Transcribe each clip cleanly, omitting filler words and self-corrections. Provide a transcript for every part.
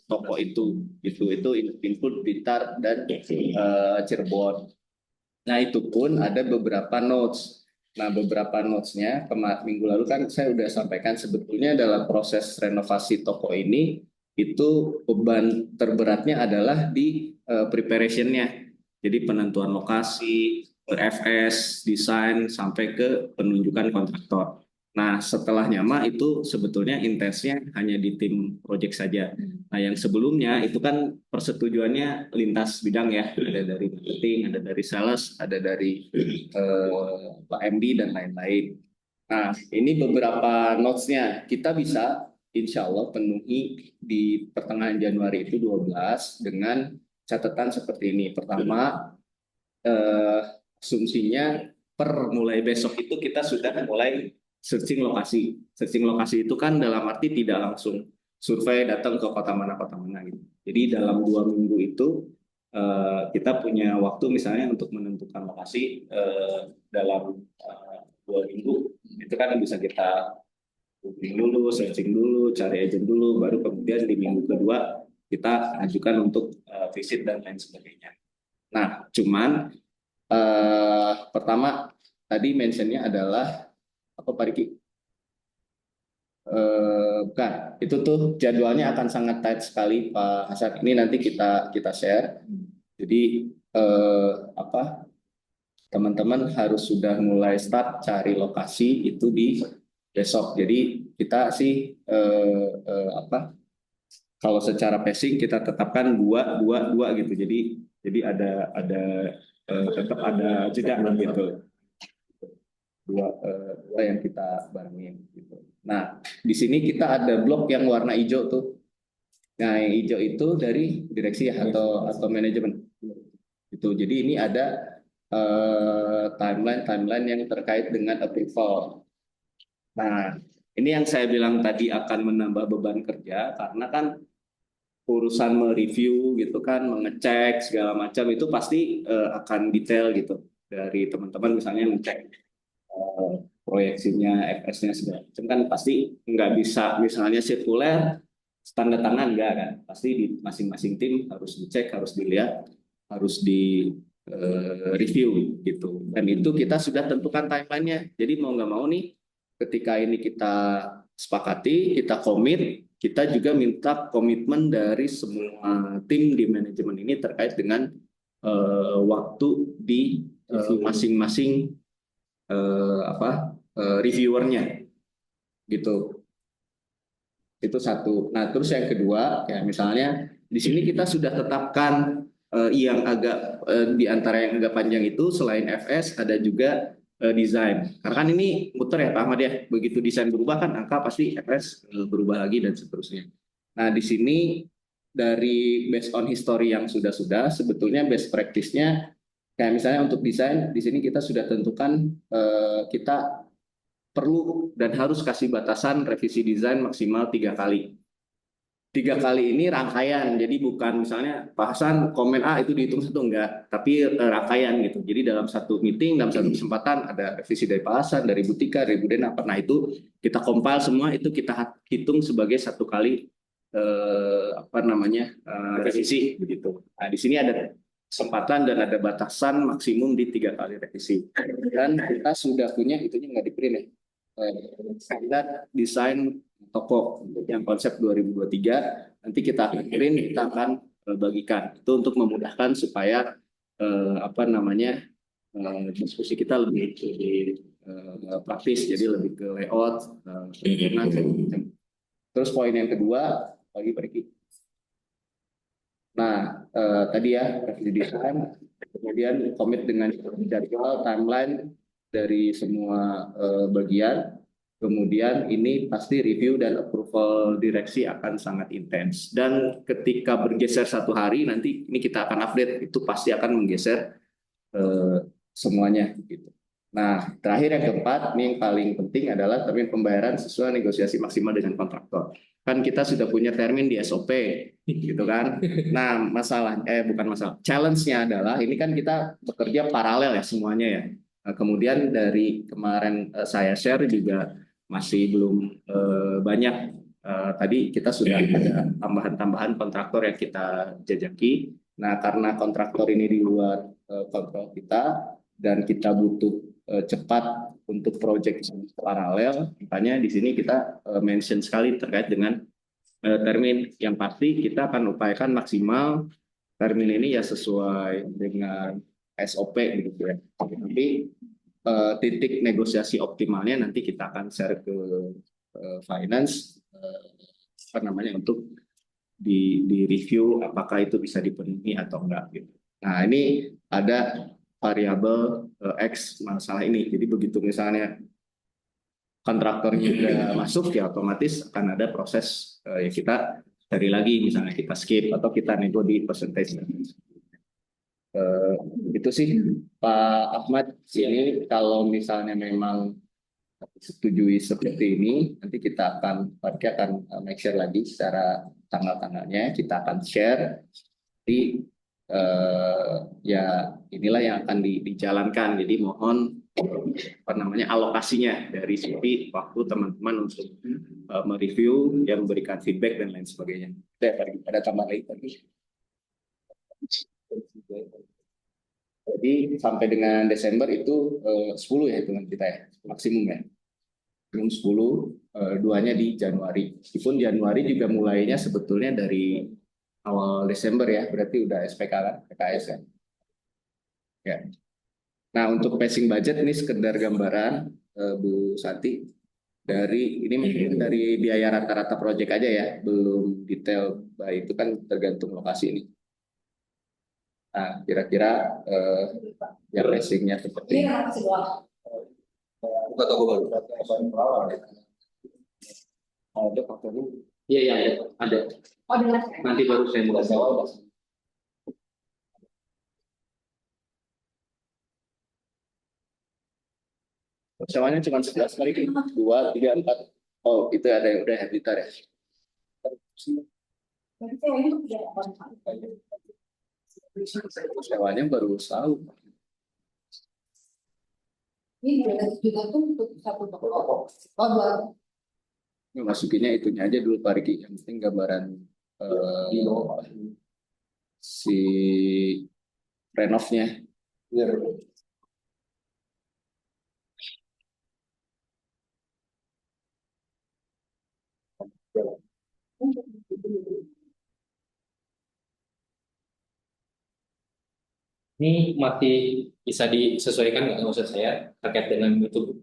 toko itu include Blitar dan Cirebon. Nah, itu pun ada beberapa notes. Nah, beberapa notes-nya minggu lalu kan saya sudah sampaikan sebetulnya dalam proses renovasi toko ini itu beban terberatnya adalah di preparation-nya. Jadi penentuan lokasi, FS, desain, sampai ke penunjukan kontraktor. Nah, setelah Nyama itu sebetulnya intensnya hanya di tim project saja. Nah, yang sebelumnya itu kan persetujuannya lintas bidang ya, ada dari marketing, ada dari sales, ada dari Pak MD dan lain-lain. Nah, ini beberapa notes-nya. Kita bisa insya Allah penuhi di pertengahan Januari itu 12 dengan catatan seperti ini. Pertama, eh, asumsinya per mulai besok itu kita sudah mulai searching lokasi. Searching lokasi itu kan dalam arti tidak langsung survei datang ke kota mana gitu. Jadi dalam 2 minggu itu kita punya waktu misalnya untuk menentukan lokasi dalam 2 minggu itu kan bisa kita booking dulu, searching dulu, cari agent dulu, baru kemudian di minggu kedua kita ajukan untuk visit dan lain sebagainya. Nah, cuman pertama tadi mentionnya adalah apa Pak Riki? Bukan, itu tuh jadwalnya akan sangat tight sekali Pak Hasan. Ini nanti kita share. Jadi apa teman-teman harus sudah mulai start cari lokasi itu di besok. Jadi kita sih apa kalau secara pacing kita tetapkan dua dua dua gitu. Jadi ada tetap ada jeda gitu. Dua yang kita barengin gitu. Nah, di sini kita ada blok yang warna hijau tuh. Nah, yang hijau itu dari direksi atau manajemen. Itu. Jadi ini ada timeline yang terkait dengan approval. Nah, ini yang saya bilang tadi akan menambah beban kerja karena kan urusan mereview gitu kan, mengecek segala macam itu pasti akan detail gitu dari teman-teman misalnya ngecek proyeksinya, FS-nya segala macam kan pasti nggak bisa misalnya sirkuler tanda tangan enggak kan, pasti di masing-masing tim harus dicek, harus dilihat, harus di review gitu. Dan itu kita sudah tentukan timelinenya. Jadi mau nggak mau nih, ketika ini kita sepakati, kita komit, kita juga minta komitmen dari semua tim di manajemen ini terkait dengan waktu di masing-masing reviewernya gitu. Itu satu. Nah, terus yang kedua, ya misalnya di sini kita sudah tetapkan yang agak di antara yang agak panjang itu selain FS ada juga desain. Karena kan ini muter ya Pak Ahmad ya. Begitu desain berubah kan angka pasti FS berubah lagi dan seterusnya. Nah, di sini dari based on history yang sudah sebetulnya best practice-nya kayak misalnya untuk desain di sini kita sudah tentukan kita perlu dan harus kasih batasan revisi desain maksimal 3 kali. 3 kali ini rangkaian, jadi bukan misalnya Pak Hasan komen A itu dihitung satu enggak, tapi rangkaian gitu. Jadi dalam satu meeting, dalam satu kesempatan ada revisi dari Pak Hasan, dari Bu Tika, dari Bu Dena, nah itu kita compile semua itu kita hitung sebagai 1 kali revisi begitu. Nah di sini ada kesempatan dan ada batasan maksimum di 3 kali revisi. Dan kita sudah punya itunya nggak di print ya. Standar desain toko yang konsep 2023 nanti kita print, kita akan bagikan itu untuk memudahkan supaya diskusi kita lebih praktis, jadi lebih ke layout, terus poin yang kedua bagi pergi. Nah tadi ya revisi desain, kemudian komit dengan jadwal timeline dari semua bagian. Kemudian ini pasti review dan approval direksi akan sangat intens. Dan ketika bergeser 1 hari, nanti ini kita akan update, itu pasti akan menggeser semuanya. Gitu. Nah, terakhir yang keempat, ini yang paling penting adalah termin pembayaran sesuai negosiasi maksimal dengan kontraktor. Kan kita sudah punya termin di SOP, gitu kan. Nah, bukan masalah. Challenge-nya adalah, ini kan kita bekerja paralel ya semuanya ya. Nah, kemudian dari kemarin saya share juga masih belum banyak tadi kita sudah ada tambahan-tambahan kontraktor yang kita jajaki. Nah, karena kontraktor ini di luar kontrol kita dan kita butuh cepat untuk proyek paralel, makanya di sini kita mention sekali terkait dengan termin. Yang pasti kita akan upayakan maksimal termin ini ya sesuai dengan SOP gitu ya. Tapi titik negosiasi optimalnya nanti kita akan share ke finance apa namanya untuk di review apakah itu bisa dipenuhi atau enggak gitu. Nah, ini ada variabel X masalah ini. Jadi begitu misalnya kontraktornya udah masuk ya otomatis akan ada proses ya kita cari lagi misalnya kita skip atau kita nego di percentage. Itu sih Pak Ahmad. Ini kalau misalnya memang setujui seperti ini, nanti kita akan make share lagi secara tanggal-tanggalnya, kita akan share di ya inilah yang akan dijalankan. Jadi mohon apa namanya alokasinya dari sisi waktu teman-teman untuk mereview, yang memberikan feedback dan lain sebagainya. Ada tambahan lagi? Jadi sampai dengan Desember itu 10 ya hitungan kita ya, maksimum ya. Belum 10, duanya di Januari. Meskipun Januari juga mulainya sebetulnya dari awal Desember ya, berarti udah SPK kan, PKS kan. Ya. Nah, untuk passing budget ini sekedar gambaran Bu Santi, dari ini mungkin dari biaya rata-rata proyek aja ya, belum detail, itu kan tergantung lokasi ini. Nah, kira-kira yang passingnya seperti ini. Buka toko baru. Ada faktornya? Iya, iya, ada. Nanti baru saya mulai sewa. Sewanya cuma 11 kali, 2, 3, 4. Oh, itu ada yang udah habitat ya. Sewanya baru setahun. Ini juga tuh untuk satu toko. Masukinnya itunya aja dulu Pak Riki. Yang penting gambaran si renovnya. Ini masih bisa disesuaikan nggak maksud saya terkait dengan itu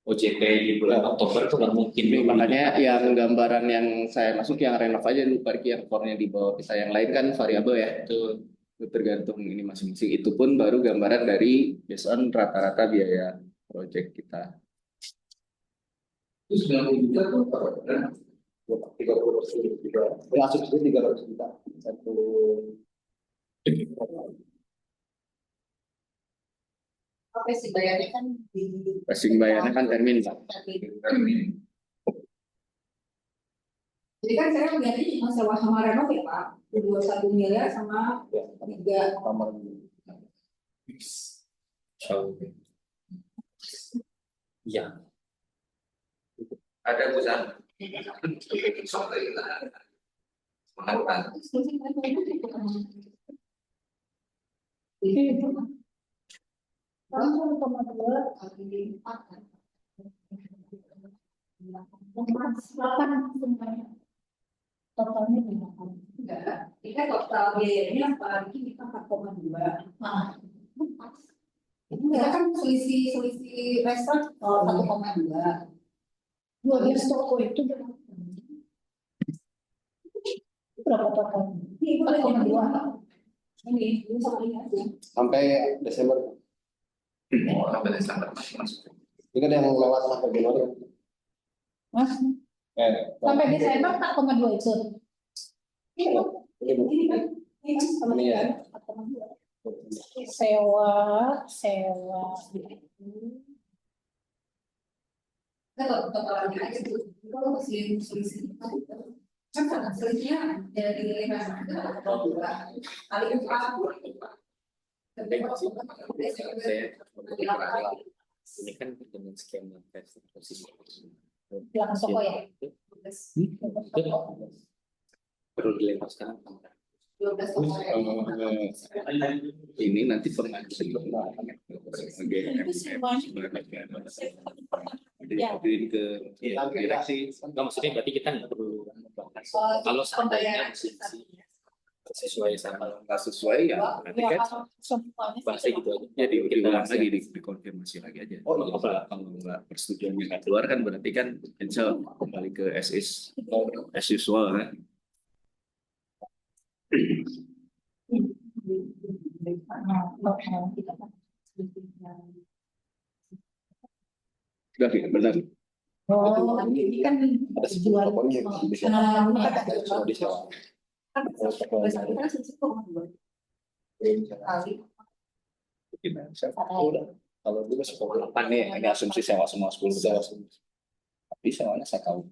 OJT di bulan Oktober itu nggak mungkin. Makanya yang gambaran yang saya masuk yang renov aja dulu Parki, yang core-nya di bawah kita, yang lain kan variabel ya. Itu tergantung ini masing-masing. Itu pun baru gambaran dari based on rata-rata biaya proyek kita. Itu 90 juta tuh apa? 30% juga. Ya, asumsi 300 juta. Satu. Passing bayarnya kan passing bayarnya kan termin Pak. Jadi kan saya melihatnya cuma sewa sama renov ya Pak, 21 miliar sama 3 kamar. Iya. Ada perusahaan. Totalnya enggak. Kita total biayanya apalagi kita 4,2. Nah, kita kan selisih restoran 1,2. 12 toko itu berapa total? 4,2. Ini sampai Desember. Oh, sampai Desember masih masuk. Ini kan yang lewat sampai Januari. Mas? Sampai Desember 4,2 itu. Ini kan sama ya. Sewa. Kalau totalnya aja itu kalau selisih kan karena selisihnya dari kali itu Ini kan dengan skema posisi belakang toko ya. Perlu dilempar sekarang. 12 toko ya. Ini nanti pengajuan jadi ke direksi. Nggak, maksudnya berarti kita nggak perlu kalau seandainya sesuai sama nggak sesuai ya berarti kan bahasa gitu aja. jadi diulang lagi, dikonfirmasi lagi aja. Kalau nggak persetujuannya nggak keluar kan berarti kan insya Allah kembali ke as usual kan. Udah benar. Oh, ini kan jual Kalau dulu 10 nih, ini asumsi sewa semua 10 sewa. Tapi sewanya saya tahu.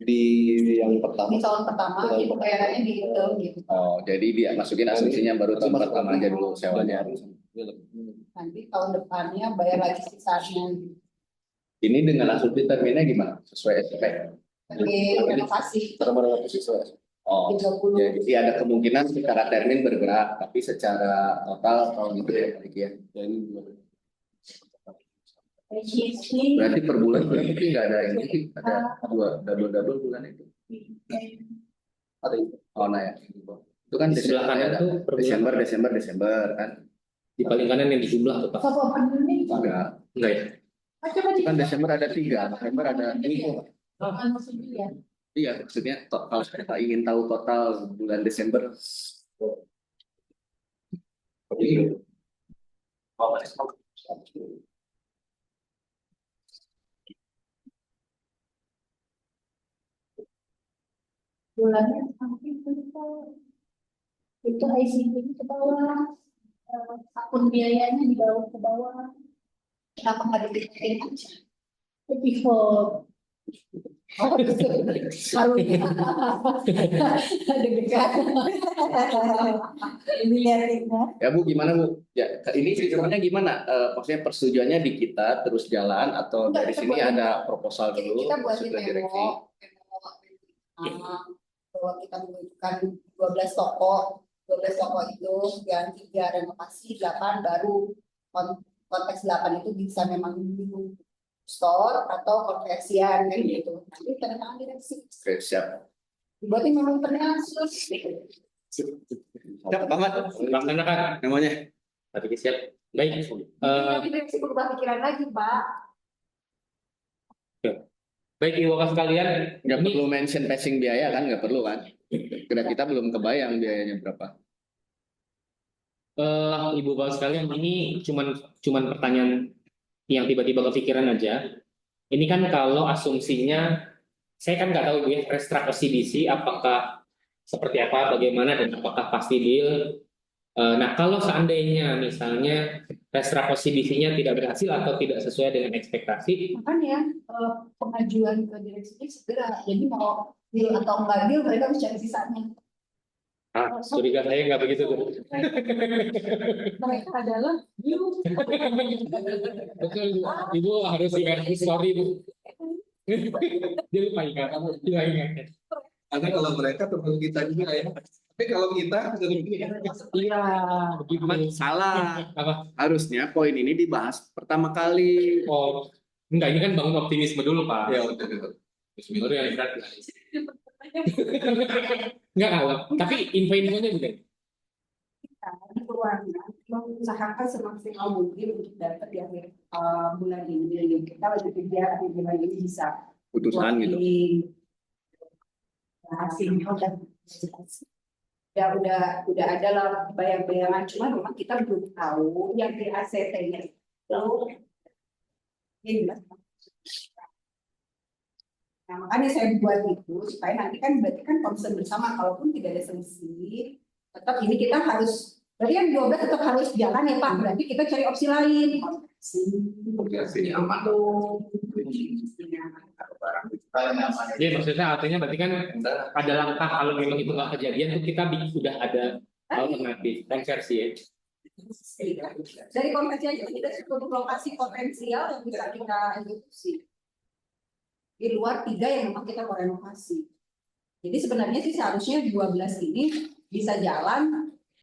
Di yang pertama. Di tahun pertama itu kayaknya dihitung gitu. Oh, jadi dia masukin asumsinya baru tahun pertama aja dulu sewanya. Nanti tahun depannya bayar lagi sisanya. Ini dengan asumsi terminnya gimana? Sesuai SPP? Oke, renovasi. Oh, 30. jadi ada kemungkinan secara termin bergerak, tapi secara total tahun itu ya, ya. Berarti per bulan berarti nggak ada ini, ada double bulan itu. Ada oh nah ya. Itu kan Di sebelah kanan tuh per bulan. Desember kan. Di paling kanan yang di jumlah tuh Pak. Enggak Enggak ya? itu kan Desember ada 3, November ada 2. Iya, maksudnya kalau kita ingin tahu total bulan Desember. Bulannya itu ICT ke bawah, akun biayanya di bawah ke bawah. Kenapa nggak dibikin aja? Before harus ini lihatnya. Ya Bu, gimana Bu? Ya, ini sistemnya gimana? Maksudnya persetujuannya di kita terus jalan atau dari sini ada proposal dulu Kita buat ke direksi? Bahwa kita membutuhkan 12 toko itu yang 3 renovasi, 8 baru. Konteks 8 itu bisa memang store atau konversian kan gitu. Nanti tanda tangan direksi. Oke, siap. Dibuatin memang penyasus. Siap banget. Laksanakan Namanya. tapi siap. Baik. Nanti direksi berubah pikiran lagi, Pak. Baik Ibu Bapak sekalian, Nggak ini perlu mention passing biaya kan? Nggak perlu kan? Karena kita belum kebayang biayanya berapa. Ibu Bapak sekalian, ini cuman pertanyaan yang tiba-tiba kepikiran aja. Ini kan kalau asumsinya, saya kan nggak tahu Ibu ya, restruct OCBC apakah seperti apa, bagaimana, dan apakah pasti deal. Nah, kalau seandainya misalnya restruct OCBC-nya tidak berhasil atau tidak sesuai dengan ekspektasi, Makanya pengajuan ke direksi segera. Jadi mau deal atau enggak deal, mereka harus cari sisanya. curiga saya nggak begitu tuh. Mereka adalah deal. Betul, Ibu harus ingat story Bu. Dia lupa ingat, dia ingat. Karena kalau mereka teman kita juga ya. Tapi kalau kita Iya, begitu. salah. Apa? Harusnya poin ini dibahas pertama kali. Oh, enggak, ini kan bangun optimisme dulu Pak. Ya udah. Baru yang berat. Enggak kalau, tapi info-infonya juga. Kita di keluarga mengusahakan semaksimal mungkin untuk dapat di akhir bulan ini. Kita lagi kerja di bulan ini bisa Putusan gitu. Hasilnya udah ada lah bayang-bayangan, cuma memang kita belum tahu yang di ACT-nya itu ini. Nah, makanya saya buat itu supaya nanti kan berarti kan concern bersama, kalaupun tidak ada selisih tetap ini kita harus, berarti yang 12 tetap harus jalan ya Pak, berarti kita cari opsi lain. Opsi aman. Jadi maksudnya artinya berarti kan ada langkah kalau memang itu nggak kejadian tuh kita sudah ada alternatif konversi ya. Dari konversi aja kita cukup lokasi potensial yang bisa kita eksekusi. di luar 3 yang memang kita mau renovasi. Jadi sebenarnya sih seharusnya 12 ini bisa jalan